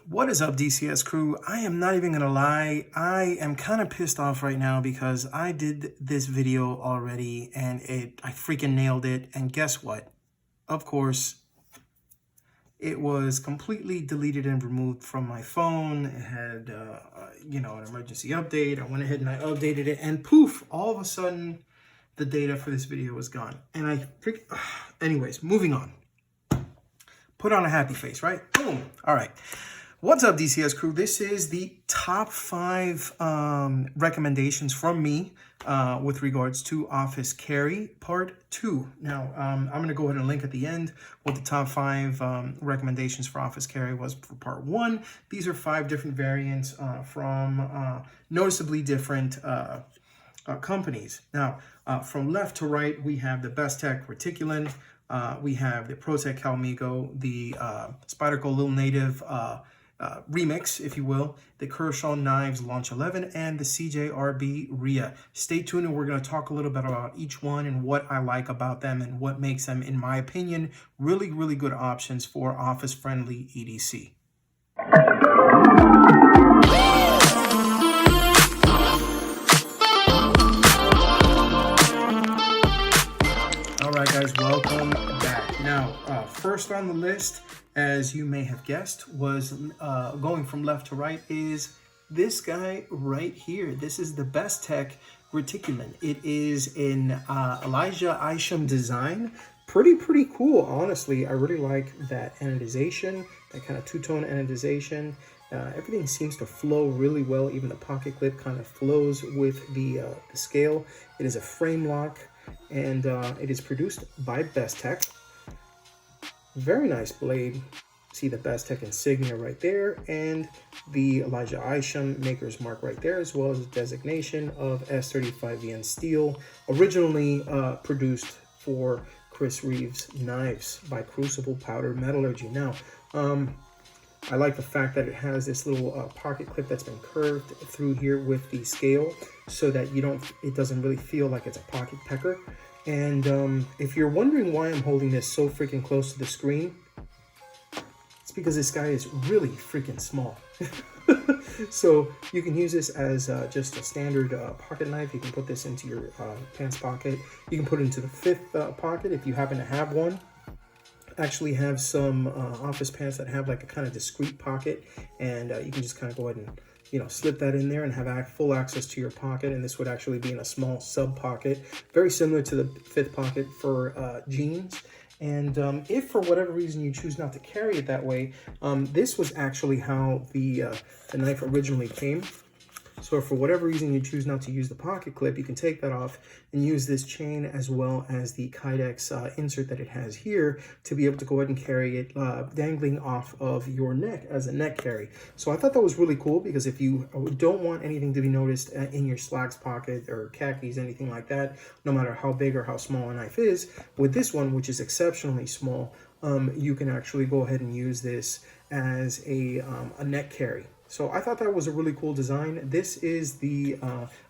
What is up, DCS crew? I am not even gonna lie, I am kind of pissed off right now because I did this video already and I freaking nailed it. And guess what? Of course, it was completely deleted and removed from my phone. It had, an emergency update. I went ahead and I updated it, and poof! All of a sudden, the data for this video was gone. And anyways, moving on. Put on a happy face, right? Boom. All right. What's up, DCS crew? This is the top 5 recommendations from me with regards to Office Carry Part 2. Now, I'm going to go ahead and link at the end what the top 5 recommendations for Office Carry was for Part 1. These are 5 different variants from noticeably different companies. Now, from left to right, we have the Bestek Reticulin. We have the ProTech Calmigo, the Spyderco Low Native remix, if you will, the Kershaw Launch 11, and the CJRB Rhea. Stay tuned, and we're going to talk a little bit about each one and what I like about them and what makes them, in my opinion, really, really good options for office-friendly EDC. All right, guys, welcome back. Now, first on the list, as you may have guessed, was going from left to right is this guy right here. This is the Bestek Reticulin. It is an Elijah Isham design. Pretty cool, honestly. I really like that anodization, that kind of two-tone anodization. Everything seems to flow really well. Even the pocket clip kind of flows with the scale. It is a frame lock, and it is produced by Bestek. Very nice blade. See the Bestek insignia right there, and the Elijah Isham maker's mark right there, as well as a designation of S35VN steel, originally produced for Chris Reeves knives by Crucible Powder Metallurgy. Now, I like the fact that it has this little pocket clip that's been curved through here with the scale, so that it doesn't really feel like it's a pocket pecker. And if you're wondering why I'm holding this so freaking close to the screen, it's because this guy is really freaking small. So you can use this as just a standard pocket knife. You can put this into your pants pocket. You can put it into the 5th pocket if you happen to have one. Actually have some office pants that have like a kind of discreet pocket, and you can just kind of go ahead and slip that in there and have full access to your pocket. And this would actually be in a small sub pocket, very similar to the 5th pocket for jeans. And if for whatever reason you choose not to carry it that way, this was actually how the knife originally came. So if for whatever reason you choose not to use the pocket clip, you can take that off and use this chain as well as the Kydex insert that it has here to be able to go ahead and carry it dangling off of your neck as a neck carry. So I thought that was really cool, because if you don't want anything to be noticed in your slacks pocket or khakis, anything like that, no matter how big or how small a knife is, with this one, which is exceptionally small, you can actually go ahead and use this as a neck carry. So I thought that was a really cool design. This is the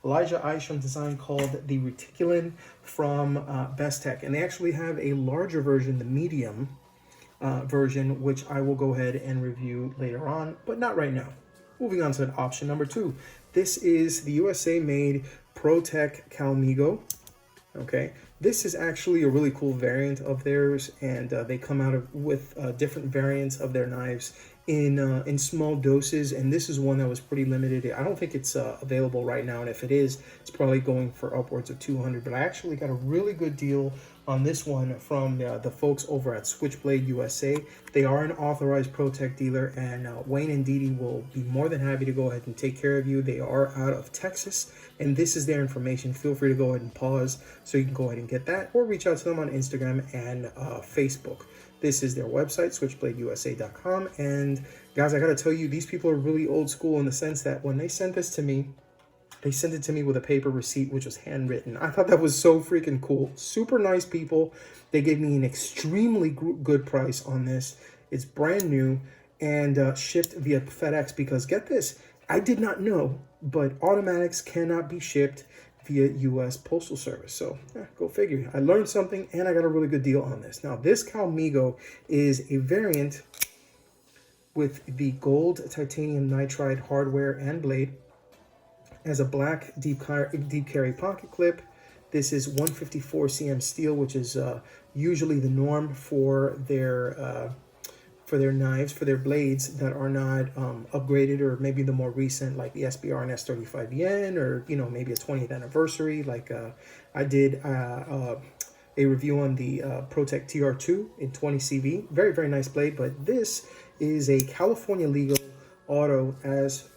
Elijah Isham design called the Reticulin from Bestek. And they actually have a larger version, the medium version, which I will go ahead and review later on, but not right now. Moving on to option number 2. This is the USA-made ProTech Calmigo. Okay, this is actually a really cool variant of theirs, and they come out with different variants of their knives in small doses, and this is one that was pretty limited. I don't think it's available right now, and if it is, it's probably going for upwards of $200. But I actually got a really good deal on this one from the folks over at Switchblade USA. They are an authorized ProTech dealer, and Wayne and Dee Dee will be more than happy to go ahead and take care of you. They are out of Texas, and this is their information. Feel free to go ahead and pause so you can go ahead and get that, or reach out to them on Instagram and Facebook. This is their website, switchbladeusa.com. And guys, I gotta tell you, these people are really old school in the sense that when they sent this to me, they sent it to me with a paper receipt, which was handwritten. I thought that was so freaking cool. Super nice people. They gave me an extremely good price on this. It's brand new and shipped via FedEx, because get this, I did not know, but automatics cannot be shipped via U.S. Postal Service. So go figure. I learned something, and I got a really good deal on this. Now, this Calmigo is a variant with the gold titanium nitride hardware and blade. Has a black deep carry pocket clip. This is 154 cm steel, which is usually the norm for their knives, for their blades that are not upgraded, or maybe the more recent, like the SBR and S35 yen, or maybe a 20th anniversary. Like I did a review on the ProTech TR2 in 20 CV. Very, very nice blade, but this is a California legal auto as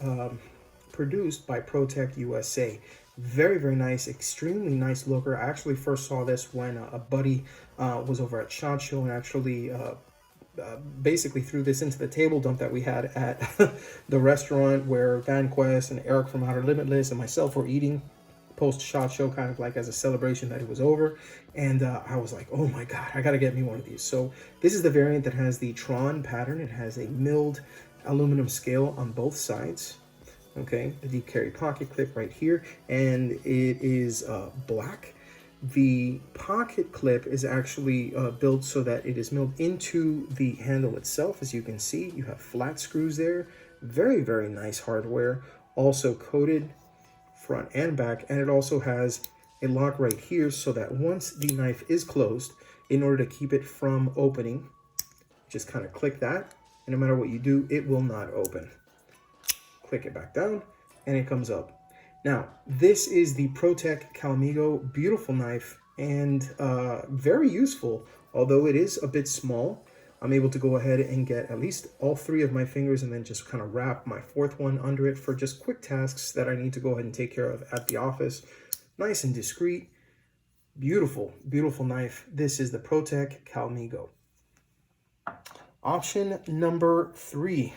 produced by ProTech USA. Very, very nice, extremely nice looker. I actually first saw this when a buddy was over at SHOT Show and actually basically threw this into the table dump that we had at the restaurant where Van Quest and Eric from Outer Limitless and myself were eating post SHOT Show, kind of like as a celebration that it was over. And I was like, oh my God, I gotta get me one of these. So this is the variant that has the Tron pattern. It has a milled aluminum scale on both sides. Okay, the deep carry pocket clip right here, and it is black. The pocket clip is actually built so that it is milled into the handle itself. As you can see, you have flat screws there. Very, very nice hardware. Also coated front and back, and it also has a lock right here so that once the knife is closed, in order to keep it from opening, just kind of click that, and no matter what you do, it will not open. Click it back down and it comes up. Now, this is the ProTech Calmigo. Beautiful knife and very useful, although it is a bit small. I'm able to go ahead and get at least all 3 of my fingers and then just kind of wrap my 4th one under it for just quick tasks that I need to go ahead and take care of at the office. Nice and discreet. Beautiful, beautiful knife. This is the ProTech Calmigo. Option number 3.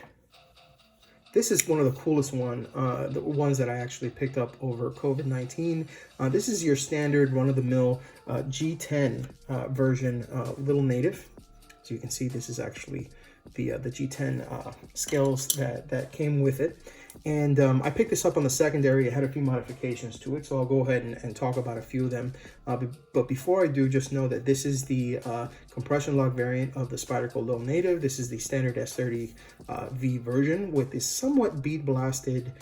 This is one of the coolest the ones that I actually picked up over COVID-19. This is your standard run-of-the-mill G10 version Little Native. So you can see this is actually the G10 scales that came with it. And I picked this up on the secondary. It had a few modifications to it, so I'll go ahead and talk about a few of them. But before I do, just know that this is the compression lock variant of the Spyderco Low Native. This is the standard S30 V version with this somewhat bead blasted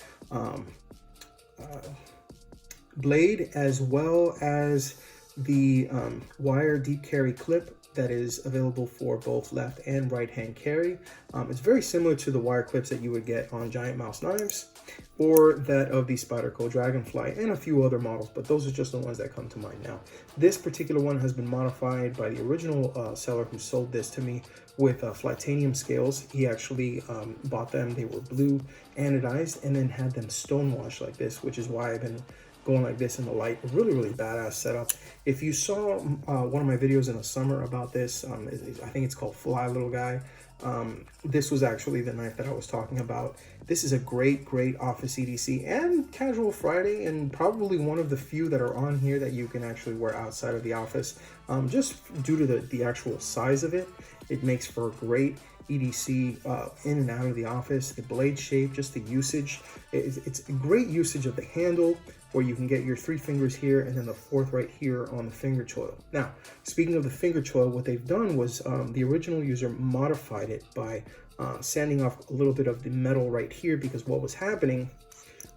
blade, as well as the wire deep carry clip that is available for both left and right hand carry. It's very similar to the wire clips that you would get on Giant Mouse knives or that of the Spyderco Dragonfly and a few other models, but those are just the ones that come to mind now. This particular one has been modified by the original seller who sold this to me with Flatanium scales. He actually bought them. They were blue anodized and then had them stonewashed like this, which is why I've been going like this in the light. Really, really badass setup. If you saw one of my videos in the summer about this, I think it's called Fly Little Guy. This was actually the knife that I was talking about. This is a great, great office EDC and casual Friday, and probably one of the few that are on here that you can actually wear outside of the office. Just due to the actual size of it, it makes for a great EDC in and out of the office. The blade shape, just the usage, it's a great usage of the handle, where you can get your 3 fingers here and then the 4th right here on the finger choil. Now, speaking of the finger choil, what they've done was the original user modified it by sanding off a little bit of the metal right here, because what was happening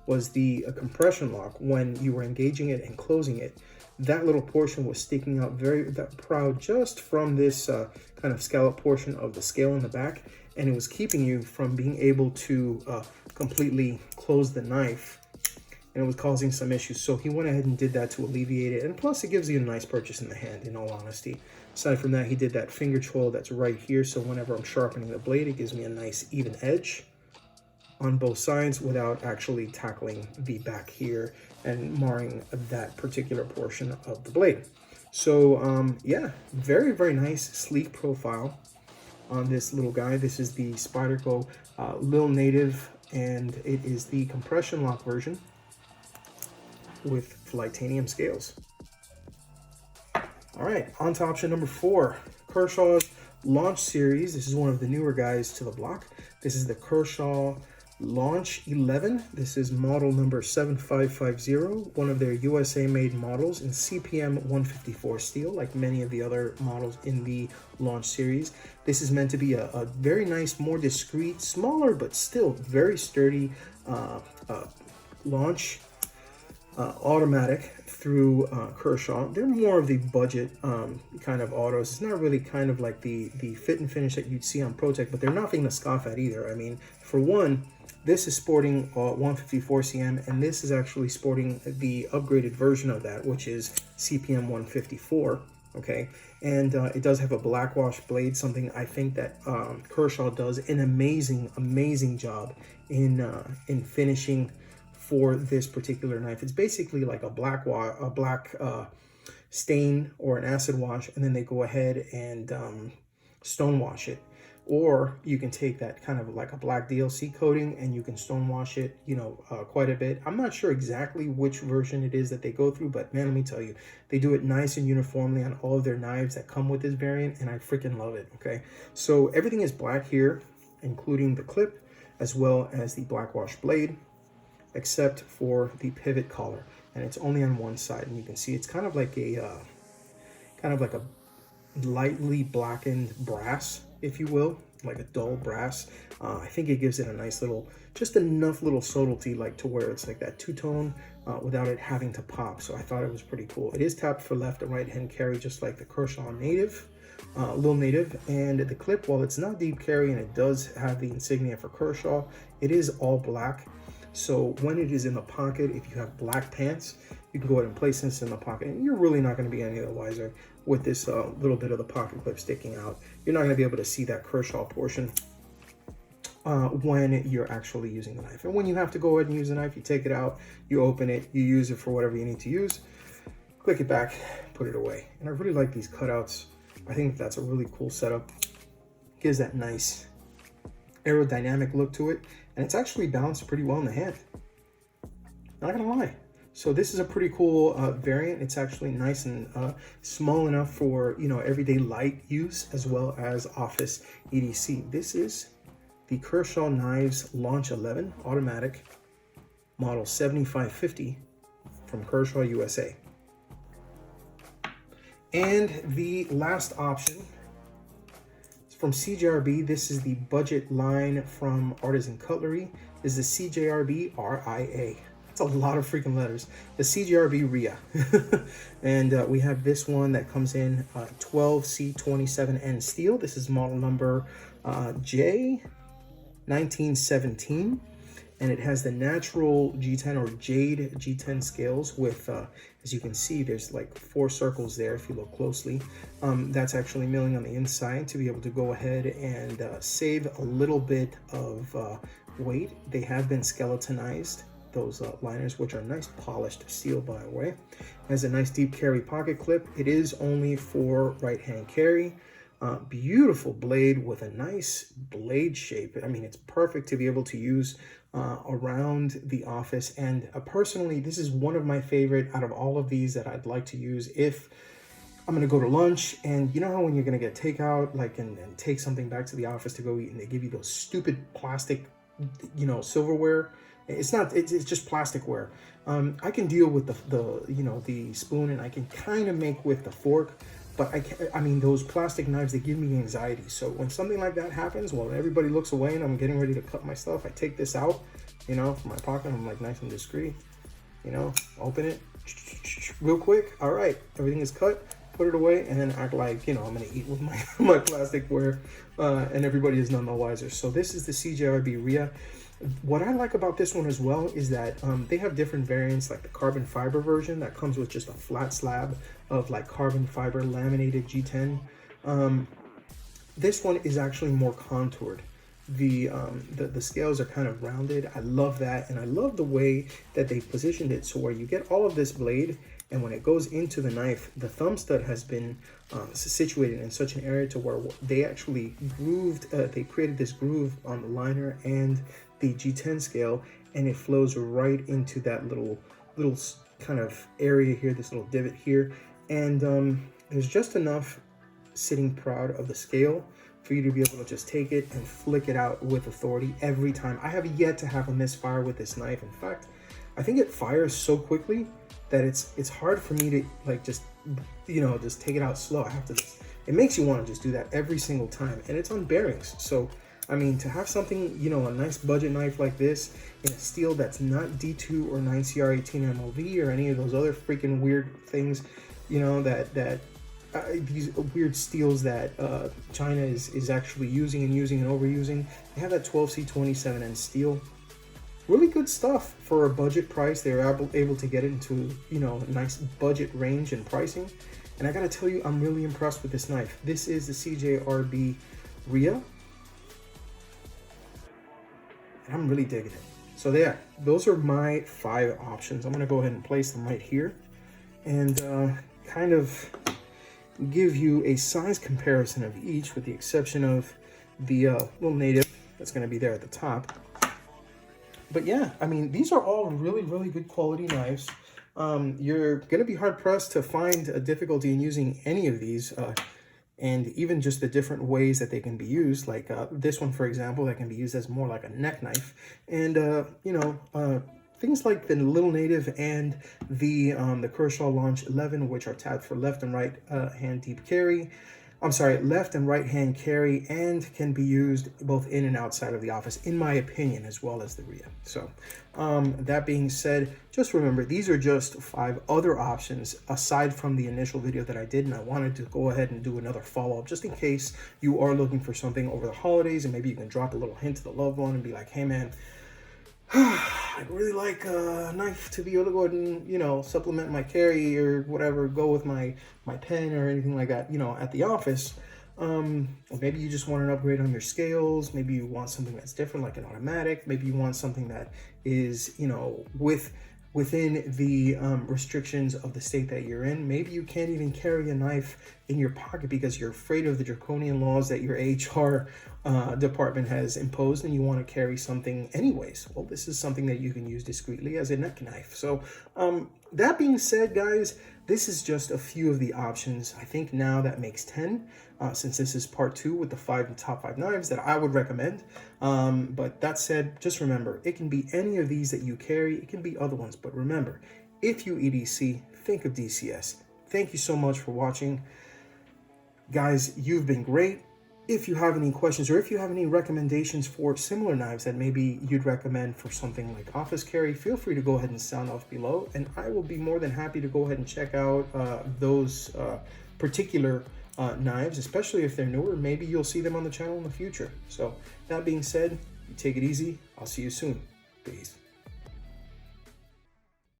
was the compression lock, when you were engaging it and closing it, that little portion was sticking out very proud just from this kind of scallop portion of the scale in the back, and it was keeping you from being able to completely close the knife, and it was causing some issues. So he went ahead and did that to alleviate it, and plus it gives you a nice purchase in the hand, in all honesty. Aside from that, he did that finger choil that's right here, so whenever I'm sharpening the blade, it gives me a nice even edge on both sides without actually tackling the back here and marring that particular portion of the blade. So yeah, very, very nice sleek profile on this little guy. This is the Spyderco Low Native, and it is the compression lock version with Flatanium scales. All right, on to option number 4, Kershaw's Launch series. This is one of the newer guys to the block. This is the Kershaw Launch 11. This is model number 7550, one of their USA made models in CPM 154 steel, like many of the other models in the Launch series. This is meant to be a very nice, more discreet, smaller, but still very sturdy Launch automatic through Kershaw. They're more of the budget kind of autos. It's not really kind of like the fit and finish that you'd see on ProTech, but they're nothing to scoff at either. I mean, for one, this is sporting 154 cm, and this is actually sporting the upgraded version of that, which is CPM 154. Okay, and it does have a black wash blade, something I think that Kershaw does an amazing job in finishing for this particular knife. It's basically like a black stain or an acid wash, and then they go ahead and stone wash it. Or you can take that kind of like a black DLC coating and you can stone wash it, you know, quite a bit. I'm not sure exactly which version it is that they go through, but man, let me tell you, they do it nice and uniformly on all of their knives that come with this variant, and I freaking love it. Okay, so everything is black here, including the clip as well as the black wash blade, except for the pivot collar, and it's only on one side, and you can see it's kind of like a lightly blackened brass, if you will, like a dull brass. I think it gives it a nice little, just enough little subtlety, like to where it's like that two-tone without it having to pop. So I thought it was pretty cool. It is tapped for left and right hand carry, just like the Kershaw Native, Low Native. And the clip, while it's not deep carry and it does have the insignia for Kershaw, it is all black. So when it is in the pocket, if you have black pants, you can go ahead and place this in the pocket, and you're really not going to be any the wiser with this little bit of the pocket clip sticking out. You're not going to be able to see that Kershaw portion when you're actually using the knife. And when you have to go ahead and use the knife, you take it out, you open it, you use it for whatever you need to use, click it back, put it away. And I really like these cutouts. I think that's a really cool setup. Gives that nice aerodynamic look to it, and it's actually balanced pretty well in the hand, not gonna lie. So this is a pretty cool variant. It's actually nice and small enough for, you know, everyday light use as well as office EDC. This is the Kershaw Knives Launch 11 automatic, model 7550 from Kershaw USA. And the last option from CJRB, this is the budget line from Artisan Cutlery, is the CJRB Rhea. That's a lot of freaking letters. The CJRB Rhea. And we have this one that comes in 12C27N steel. This is model number J1917. And it has the natural G10 or jade G10 scales with, as you can see, there's like 4 circles there if you look closely. That's actually milling on the inside to be able to go ahead and save a little bit of weight. They have been skeletonized, those liners, which are nice polished steel, by the way. It has a nice deep carry pocket clip. It is only for right hand carry. Beautiful blade with a nice blade shape. I mean, it's perfect to be able to use around the office. And personally, this is one of my favorite out of all of these that I'd like to use if I'm gonna go to lunch. And you know how when you're gonna get takeout, like, and take something back to the office to go eat, and they give you those stupid plastic, you know, silverware. It's not, it's just plasticware. I can deal with the you know, the spoon, and I can kind of make with the fork. But I mean, those plastic knives, they give me anxiety. So when something like that happens, while everybody looks away and I'm getting ready to cut my stuff, I take this out, you know, from my pocket. I'm like nice and discreet, you know, open it real quick. All right, everything is cut, put it away, and then act like, you know, I'm gonna eat with my, my plasticware, and everybody is none the wiser. So this is the CJRB Rhea. What I like about this one as well is that they have different variants, like the carbon fiber version that comes with just a flat slab of like carbon fiber laminated G10. This one is actually more contoured. The scales are kind of rounded. I love that, and I love the way that they positioned it so where you get all of this blade, and when it goes into the knife, the thumb stud has been situated in such an area to where they actually grooved, they created this groove on the liner and the G10 scale, and it flows right into that little kind of area here, this little divot here. And there's just enough sitting proud of the scale for you to be able to just take it and flick it out with authority every time. I have yet to have a misfire with this knife. In fact, I think it fires so quickly that it's hard for me to like just, you know, just take it out slow. I have to just, it makes you want to just do that every single time, and it's on bearings. So I mean, to have something, you know, a nice budget knife like this in a steel that's not D2 or 9CR18 MOV or any of those other freaking weird things, you know, these weird steels that China is actually using and overusing. They have that 12C27N steel. Really good stuff for a budget price. They were able to get it into, you know, a nice budget range and pricing. And I gotta tell you, I'm really impressed with this knife. This is the CJRB Rhea. And I'm really digging it. So yeah, those are my 5 options. I'm gonna go ahead and place them right here and kind of give you a size comparison of each, with the exception of the Low Native that's gonna be there at the top. But yeah, I mean, these are all really, really good quality knives. You're gonna be hard pressed to find a difficulty in using any of these. And even just the different ways that they can be used, like this one, for example, that can be used as more like a neck knife. And, you know, things like the Low Native and the Kershaw Launch 11, which are tabbed for left and right hand deep carry. I'm sorry, left and right hand carry, and can be used both in and outside of the office, in my opinion, as well as the Rhea. So that being said, just remember, these are just 5 other options aside from the initial video that I did, and I wanted to go ahead and do another follow-up just in case you are looking for something over the holidays, and maybe you can drop a little hint to the loved one and be like, hey man, I'd really like a knife to be able to go ahead and, you know, supplement my carry or whatever, go with my pen or anything like that, you know, at the office. Or maybe you just want an upgrade on your scales. Maybe you want something that's different, like an automatic. Maybe you want something that is, you know, within the restrictions of the state that you're in. Maybe you can't even carry a knife in your pocket because you're afraid of the draconian laws that your HR department has imposed, and you want to carry something anyways. Well, this is something that you can use discreetly as a neck knife. So that being said, guys, this is just a few of the options. I think now that makes 10, since this is part 2 with the top 5 knives that I would recommend. But that said, just remember, it can be any of these that you carry. It can be other ones. But remember, if you EDC, think of DCS. Thank you so much for watching. Guys, you've been great. If you have any questions, or if you have any recommendations for similar knives that maybe you'd recommend for something like office carry, feel free to go ahead and sound off below, and I will be more than happy to go ahead and check out those particular knives, especially if they're newer. Maybe you'll see them on the channel in the future. So that being said, you take it easy. I'll see you soon. Peace.